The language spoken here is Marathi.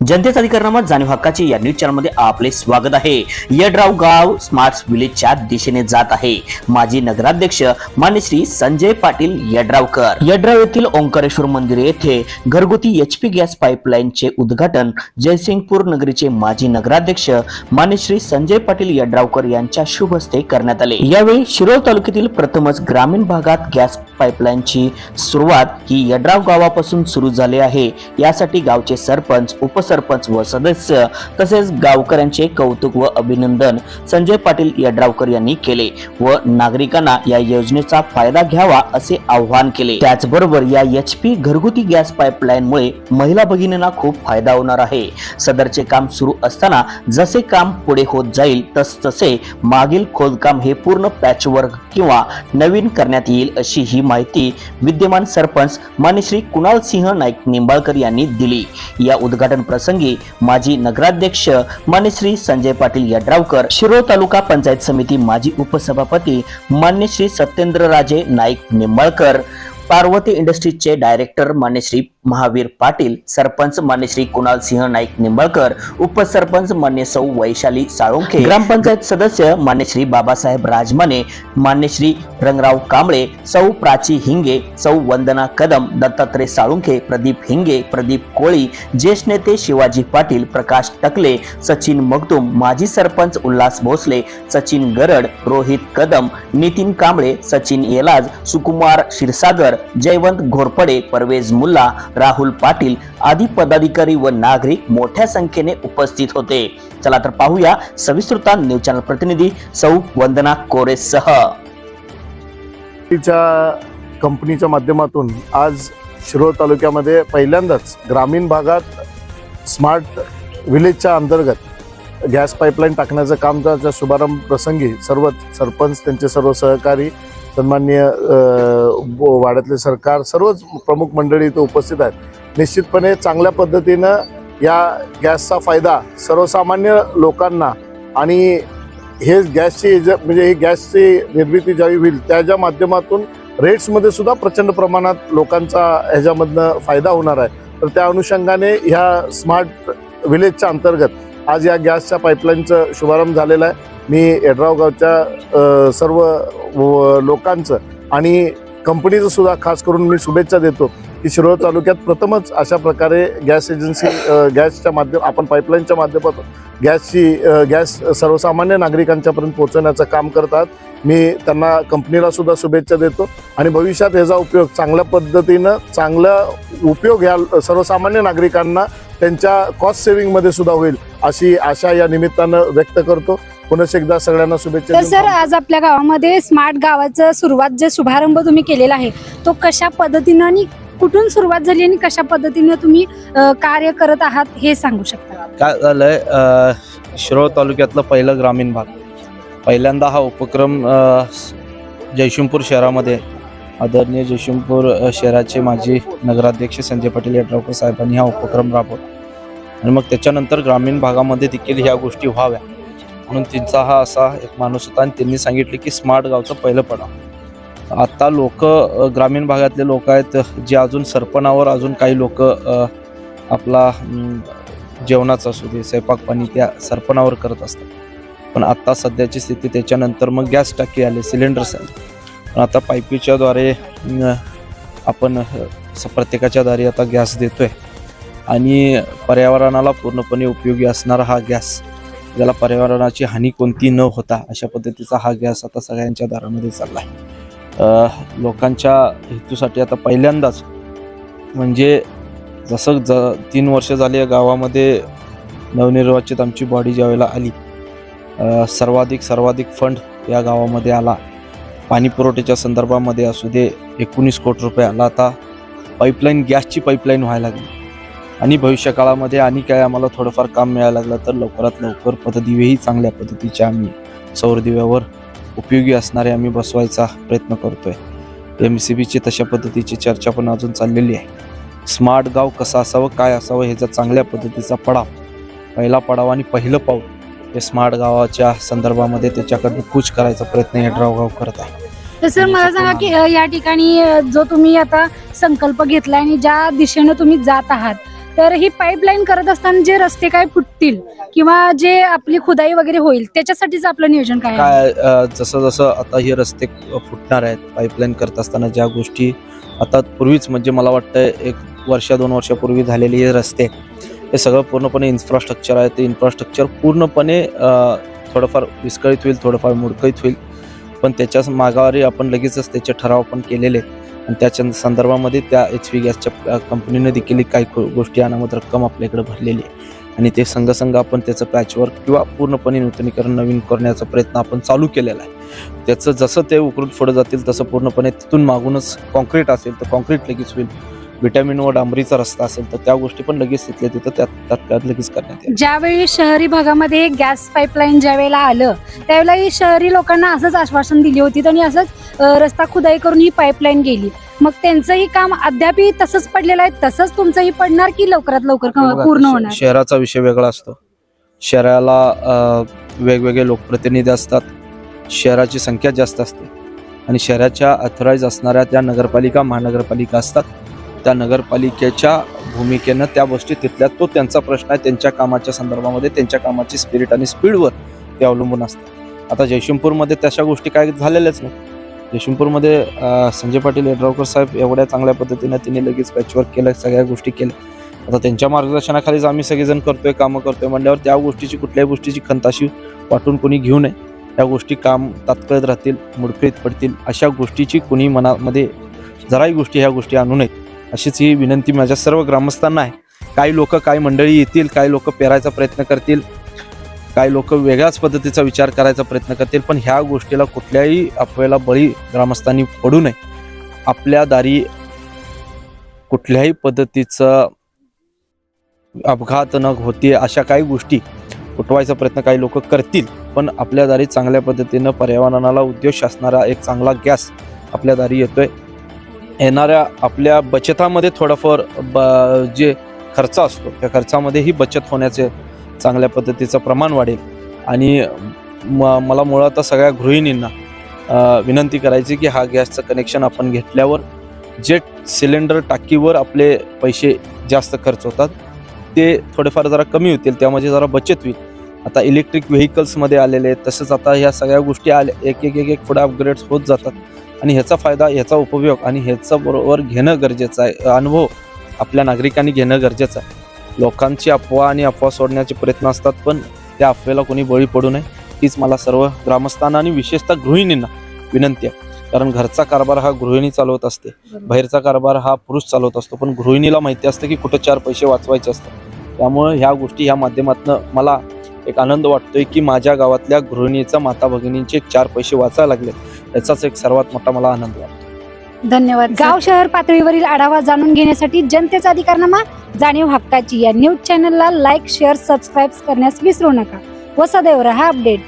जनतेचा अधिकारनामा जाणीव हक्काची या न्यूज चॅनल मध्ये आपले स्वागत आहे। यड्राव गाव स्मार्ट विलेजच्या दिशेने जात आहे। माजी नगराध्यक्ष मान्य श्री संजय पाटील यड्रावकर यड्राव येथील ओंकारेश्वर मंदिर येथे घरगुती एचपी गॅस पाईपलाईनचे उद्घाटन जयसिंगपूर नगरीचे माजी नगराध्यक्ष मान्य श्री संजय पाटील यड्रावकर यांच्या शुभ हस्ते करण्यात आले। यावेळी शिरोळ तालुक्यातील प्रथमच ग्रामीण भागात गॅस पाईपलाईनची सुरुवात ही यड्राव गावापासून सुरू झाली आहे। यासाठी गावचे सरपंच, उपसरपंच व सदस्य तसेच गावकऱ्यांचे कौतुक व अभिनंदन संजय पाटील यड्रावकर यांनी केले व नागरिकांना या योजनेचा फायदा घ्यावा असे आवाहन केले। त्याचबरोबर या एचपी घरगुती गॅस पाईपलाईन मुळे महिला भगिनींना खूप फायदा होणार आहे। सदरचे काम सुरू असताना जसे काम पुढे होत जाईल तसतसे मागील खोदकाम हे पूर्ण पॅचवर्क किंवा नवीन करण्यात येईल अशी ही माहिती विद्यमान सरपंच मान्य श्री कुणाल सिंह नाईक निंबाळकर यांनी दिली। या उद्घाटन प्रसंगी माजी नगराध्यक्ष मान्य श्री संजय पाटील यड्रावकर, शिरोळ तालुका पंचायत समिती माजी उपसभापती मान्य श्री सत्येंद्रराजे नाईक निंबाळकर, पार्वती इंडस्ट्रीजचे डायरेक्टर मान्य श्री महावीर पाटील, सरपंच मान्य श्री कुणाल सिंह नाईक निंबाळकर, उपसरपंच मान्य सौ वैशाली साळुंखे, ग्रामपंचायत सदस्य मान्य श्री बाबासाहेब राजमाने, मान्य श्री रंगराव कांबळे, सौ प्राची हिंगे, सौ वंदना कदम, दत्तात्रय साळुंखे, प्रदीप हिंगे, प्रदीप कोळी, ज्येष्ठ नेते शिवाजी पाटील, प्रकाश टकले, सचिन मगदूम, माजी सरपंच उल्हास भोसले, सचिन गरड, रोहित कदम, नितीन कांबळे, सचिन येलाज, सुकुमार क्षीरसागर, जयवंत घोरपडे, परवेज मुल्ला, राहुल पाटील आदी पदाधिकारी व नागरिक मोठ्या संख्येने उपस्थित होते। चला तर पाहूया सविस्तृत न्यूज चॅनल प्रतिनिधी सौ वंदना कोरेसह। कंपनीच्या माध्यमातून आज शिरोळ तालुक्यामध्ये पहिल्यांदाच ग्रामीण भागात स्मार्ट विलेजच्या अंतर्गत गॅस पाईपलाईन टाकण्याचं कामचा शुभारंभ प्रसंगी सर्व सरपंच, त्यांचे सर्व सहकारी, सन्माननीय वाड्यातले सरकार, सर्वच प्रमुख मंडळी इथे उपस्थित आहेत। निश्चितपणे चांगल्या पद्धतीनं या गॅसचा फायदा सर्वसामान्य लोकांना आणि हे गॅसची म्हणजे ही गॅसची निर्मिती ज्यावेळी होईल त्याच्या माध्यमातून रेट्समध्ये सुद्धा प्रचंड प्रमाणात लोकांचा ह्याच्यामधनं फायदा होणार आहे। तर त्या अनुषंगाने ह्या स्मार्ट विलेजच्या अंतर्गत आज या गॅसच्या पाईपलाईनचं शुभारंभ झालेला आहे। मी यड्राव गावच्या सर्व लोकांचं आणि कंपनीचं सुद्धा खास करून मी शुभेच्छा देतो की शिरोळ तालुक्यात प्रथमच अशा प्रकारे गॅस एजन्सी गॅसच्या आपण पाईपलाईनच्या माध्यमातून गॅस सर्वसामान्य नागरिकांच्यापर्यंत पोहोचवण्याचं काम करतात। मी त्यांना कंपनीला सुद्धा शुभेच्छा देतो आणि भविष्यात याचा उपयोग चांगल्या पद्धतीनं उपयोग ह्या सर्वसामान्य नागरिकांना त्यांच्या कॉस्ट सेव्हिंगमध्ये सुद्धा होईल अशी आशा या निमित्तानं व्यक्त करतो। पुन्हा एकदा सगळ्यांना शुभेच्छा। तर सर, आज आपल्या गावामध्ये स्मार्ट गावाचं सुरुवात जे शुभारंभ तुम्ही केलेला आहे तो कशा पद्धतीनं आणि कुठून सुरुवात झाली आणि कशा पद्धतीने तुम्ही कार्य करत आहात हे सांगू शकता? काय झालंय, शिरोळ तालुक्यातलं पहिलं ग्रामीण भाग पहिल्यांदा हा उपक्रम जयसिंगपूर शहरामध्ये आदरणीय जयसिंगपूर शहराचे माजी नगराध्यक्ष संजय पाटील यड्रावकर साहेबांनी हा उपक्रम राबवला आणि मग त्याच्यानंतर ग्रामीण भागामध्ये देखील ह्या गोष्टी व्हाव्या म्हणून त्यांचा हा असा एक माणूस होता आणि त्यांनी सांगितले की स्मार्ट गावचं पहिलं पडाव। आता लोक ग्रामीण भागातले लोक आहेत जे अजून सरपणावर अजून काही लोक आपला जेवणाचं असू दे, स्वयंपाक पाणी त्या सरपणावर करत असतात, पण आता सध्याची स्थिती त्याच्यानंतर मग गॅस टाकी आले, सिलेंडर्स आले, पण आता पाईपीच्याद्वारे आपण प्रत्येकाच्या दारी आता गॅस देतोय आणि पर्यावरणाला पूर्णपणे उपयोगी असणारा हा गॅस, ज्याला पर्यावरणाची हानी कोणती न होता अशा पद्धतीचा हा गॅस आता सगळ्यांच्या दारामध्ये चालला आहे। लोकांच्या हेतूसाठी आता पहिल्यांदाच म्हणजे जसं 3 वर्ष झाली गावामध्ये नवनिर्वाचित आमची बॉडी ज्यावेळेला आली, सर्वाधिक फंड या गावामध्ये आला। पाणी पुरवठ्याच्या संदर्भामध्ये असू दे 19 कोटी रुपये आला। आता पाईपलाईन, गॅसची पाईपलाईन व्हायला लागली आणि भविष्य काळामध्ये आणि काय आम्हाला थोडंफार काम मिळायला लागलं तर लवकरात लवकर पथदिवेही चांगल्या पद्धतीचे आम्ही सौर दिव्यावर उपयोगी असणारे आम्ही बसवायचा प्रयत्न करतोय। MCBची तशा पद्धतीची चर्चा पण अजून चाललेली आहे। स्मार्ट गाव कसं असावं, काय असावं ह्याचा चांगल्या पद्धतीचा पहिला पडाव आणि पहिलं पाऊल हे स्मार्ट गावाच्या संदर्भामध्ये त्याच्याकडे कूच करायचा प्रयत्न यड्राव गाव करत आहे। तर सर, मला सांगा की या ठिकाणी जो तुम्ही आता संकल्प घेतला आणि ज्या दिशेने तुम्ही जात आहात तर ही पाईपलाईन करत असताना जे रस्ते काय फुटतील किंवा जे आपली खुदाई वगैरे होईल त्याच्यासाठीच आपलं नियोजन काय आहे? काय जसं जसं आता हे रस्ते फुटणार आहेत पाईपलाईन करत असताना ज्या गोष्टी आता पूर्वीच म्हणजे मला वाटतं 1-2 वर्षापूर्वी झालेले हे रस्ते हे सगळं पूर्णपणे इन्फ्रास्ट्रक्चर आहे. ते इन्फ्रास्ट्रक्चर पूर्णपणे थोडंफार विस्कळीत होईल, थोडंफार मोडकळीत होईल, पण त्याच्याच मागावरी आपण लगेचच त्याचे ठराव पण केलेले आणि त्याच्या संदर्भामध्ये त्या HP गॅसच्या कंपनीने देखील काही गोष्टी अनामत रक्कम आपल्याकडे भरलेली आहे आणि ते संघ आपण त्याचं पॅचवर्क किंवा पूर्णपणे नूतनीकरण नवीन करण्याचा प्रयत्न आपण चालू केलेला आहे. त्याचं जसं ते उकरून पुढे जातील तसं पूर्णपणे तिथून मागूनच कॉन्क्रीट असेल तर कॉन्क्रीट लगेच होईल, विटॅमिन व डांबरीचा रस्ता असेल तर त्या गोष्टी पण लगेच तिथल्या तिथं तात्काळ लगेच करण्यात येईल. ज्यावेळी शहरी भागामध्ये गॅस पाईपलाईन ज्या वेळेला आलं त्यावेळेला शहरी लोकांना असंच आश्वासन दिली होती आणि असंच रस्ता खुदाई करून ही पाईपलाईन गेली. मग त्यांचंही काम अद्यापही तसंच पडलेलं आहे, तसंच तुमचंही पडणार की लवकरात लवकर पूर्ण होणार? शहराचा विषय वेगळा असतो. शहराला वेगवेगळे लोकप्रतिनिधी असतात, शहराची संख्या जास्त असते आणि शहराच्या अथॉराइज असणाऱ्या त्या नगरपालिका महानगरपालिका असतात. त्या नगरपालिकेच्या भूमिकेनं त्या गोष्टी तिथल्या तो त्यांचा प्रश्न आहे, त्यांच्या कामाच्या संदर्भामध्ये त्यांच्या कामाची स्पिरिट आणि स्पीडवर ते अवलंबून असतात. आता जयसिंगपूरमध्ये तशा गोष्टी काय झालेल्याच नाही. जयसिंगपूरमध्ये संजय पाटील यड्रावकर साहेब एवढ्या चांगल्या पद्धतीने त्यांनी लगेच पॅचवर्क केलं, सगळ्या गोष्टी केल्या. आता त्यांच्या मार्गदर्शनाखालीच आम्ही सगळेजण करतोय, कामं करतोय म्हणल्यावर त्या गोष्टीची कुठल्याही गोष्टीची खंताशी वाटून कोणी घेऊ नये. त्या गोष्टी काम तात्काळ राहतील, मुडकळीत पडतील अशा गोष्टीची कोणी मनामध्ये जराही गोष्टी ह्या गोष्टी आणू नयेत अशीच ही विनंती माझ्या सर्व ग्रामस्थांना आहे. काही लोक काही मंडळी येतील, काही लोक पेरायचा प्रयत्न करतील, काही लोक वेगळ्याच पद्धतीचा विचार करायचा प्रयत्न करतील, पण ह्या गोष्टीला कुठल्याही अफवेला बळी ग्रामस्थांनी पडू नये. आपल्या दारी कुठल्याही पद्धतीचं अपघात न होते अशा काही गोष्टी उठवायचा प्रयत्न काही लोक करतील, पण आपल्या दारी चांगल्या पद्धतीनं पर्यावरणाला उद्देश असणारा एक चांगला गॅस आपल्या दारी येतोय. येणाऱ्या आपल्या बचतामध्ये थोडाफार जे खर्च असतो त्या खर्चामध्ये ही बचत होण्याचे चांगल्या पद्धतीचं प्रमाण वाढेल आणि मला मुळात सगळ्या गृहिणींना विनंती करायची की हा गॅसचं कनेक्शन आपण घेतल्यावर जे सिलेंडर टाकीवर आपले पैसे जास्त खर्च होतात ते थोडेफार जरा कमी होतील, त्यामध्ये जरा बचत होईल. आता इलेक्ट्रिक व्हेकल्समध्ये आलेले आहेत, तसंच आता ह्या सगळ्या गोष्टी एक एक पुढे अपग्रेड्स होत जातात आणि ह्याचा फायदा, ह्याचा उपयोग आणि ह्याचा बरोबर घेणं गरजेचं आहे. अनुभव आपल्या नागरिकांनी घेणं गरजेचं आहे. लोकांची अफवा आणि अफवा सोडण्याचे प्रयत्न असतात, पण त्या अफवेला कोणी बळी पडू नये हीच मला सर्व ग्रामस्थांना आणि विशेषतः गृहिणींना विनंती आहे. कारण घरचा कारभार हा गृहिणी चालवत असते, बाहेरचा कारभार हा पुरुष चालवत असतो, पण गृहिणीला माहिती असतं की कुठं 4 पैसे वाचवायचे असतात. त्यामुळे ह्या गोष्टी ह्या माध्यमातून मला एक आनंद वाटतोय की माझ्या गावातल्या गृहिणीचा माता भगिनींचे 4 पैसे वाचायला लागले, याचाच एक सर्वात मोठा मला आनंद वाटतो. धन्यवाद. गाव शहर पातळीवरील आढावा जाणून घेण्यासाठी जनतेचा अधिकारनामा जाणीव हक्काची या न्यूज चॅनलला लाईक, शेअर, सबस्क्राईब करण्यास विसरू नका व सदैव रहा अपडेट.